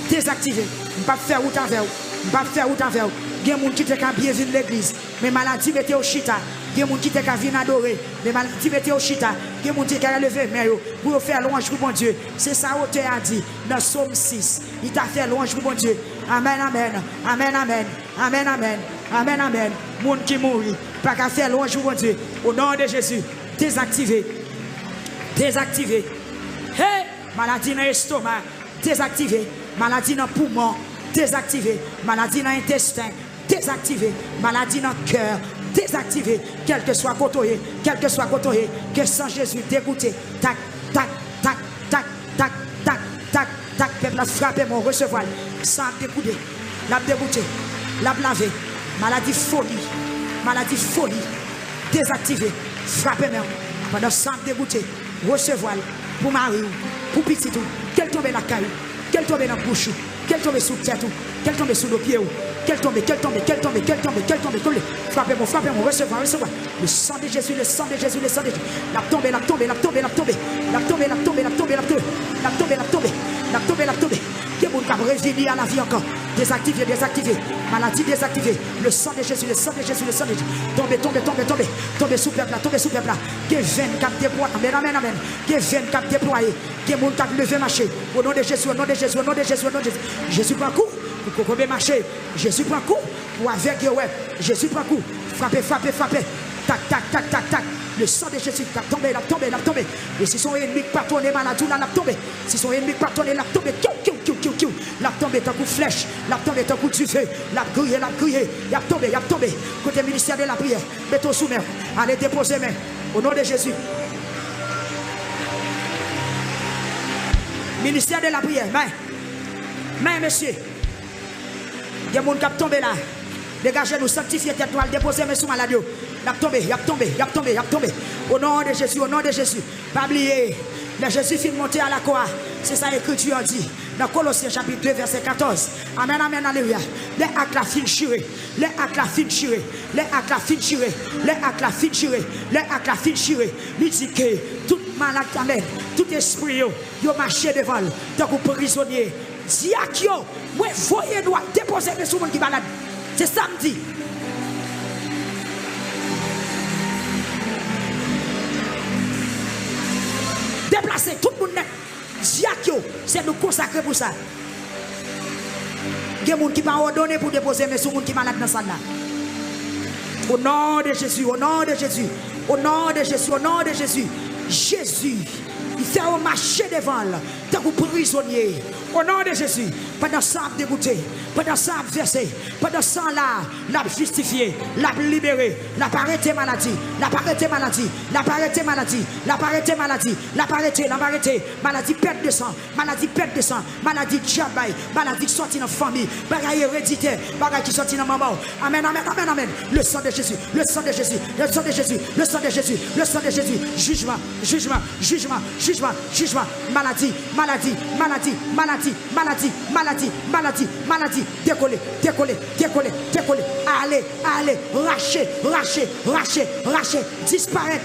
désactivé, pas faire route avec vous, pas faire route avec vous. Il y a des gens qui te bien venir l'église, mais maladie mettez au chita. Il y a des gens qui te venir adorer, mais maladie mettez au chita. Il y a des gens qui te lever mais pour faire louange pour mon Dieu. C'est ça que a dit dans Somme 6. Il t'a fait louange pour mon Dieu. Amen, amen, amen, amen, amen, amen, amen, amen. Monde qui mourit, pas qu'à faire louange pour mon Dieu. Au nom de Jésus, désactivé, désactivé. Hey, maladie dans l'estomac, désactivé. Maladie dans le poumon, désactivé. Maladie dans l'intestin, désactivé. Maladie dans le cœur, désactivé. Quel que soit côté, quel que soit côté, que sans Jésus dégoûté. Tac, tac, tac, tac, tac, tac, tac, tac. Peuple la frappé, mon recevoir. Sans dégoûter, l'a dégoûté, l'a lavé. Maladie folie, désactivé. Frappé, même. Pendant sans dégoûter, recevoir. Pour Marie, pour petit tout. Quel tombe la caille, quel tombe dans la bouche. Quel tombe sous tête, quel tombe sous le pied, quel tombe, frappez-moi, recevoir. Le sang de Jésus, le sang de Jésus, le sang de Jésus. La tombe. Qui est bon pour revenir à la vie encore. Désactivé. Maladie désactivée. Le sang de Jésus, le sang de Jésus, le sang de Jésus. Tombez sous peuple là. Qui est 24 déployés. Amen. Qui est 24 déployés. Qui est bon pour lever marcher. Au nom de Jésus, au nom de Jésus. Jésus prend coup. Pour qu'on puisse marcher. Jésus prend coup. Pour avec ouais. Jésus prend coup. Frappez. Tac. Le sang de Jésus l'a tombé. Et si son ennemi pas tourné maladie, l'a tombé. Si son ennemi pas tourné, l'a tombé. L'a tombé tant coup flèche, l'a tombé tant coup du feu, l'a grillé. L'a tombé. Côté ministère de la prière, mettez-vous sous main. Allez déposer main. Au nom de Jésus. Ministère de la prière, main, monsieur. Il y a des gens qui sont tombés là. Dégagez-nous, sanctifiez tête, déposez mes sous maladie. Il a tombé. Au nom de Jésus. Pas oublier. Mais Jésus finit de monter à la croix. C'est ça l'écriture dit. Dans Colossiens chapitre 2, verset 14. Amen, alléluia. Les actes la fin chiré. Il dit que tout malade, amen, tout esprit, yo marché devant, donc vous prisonnier. Diakio, moi, voyez droit, déposez mes sous qui malade. C'est samedi. Déplacer tout le monde net. Diakio, c'est nous consacrer pour ça. Il y a des gens qui ne sont pas ordonnés pour déposer mes sous qui malade dans la salle. Au nom de Jésus. Jésus, il fait un marché devant, tant que prisonnier. Au nom de Jésus, pendant ça, dégoûté, pendant ça, versé, pendant ça, là, l'a justifié, l'a libéré, l'a arrêté maladie, maladie perte de sang, maladie tchabaï, maladie sortie dans la famille, bagaille héréditaire, bagaille qui sortit dans maman. Amen. Le sang de Jésus, jugement, maladie, décoller, allez, racher, disparaître,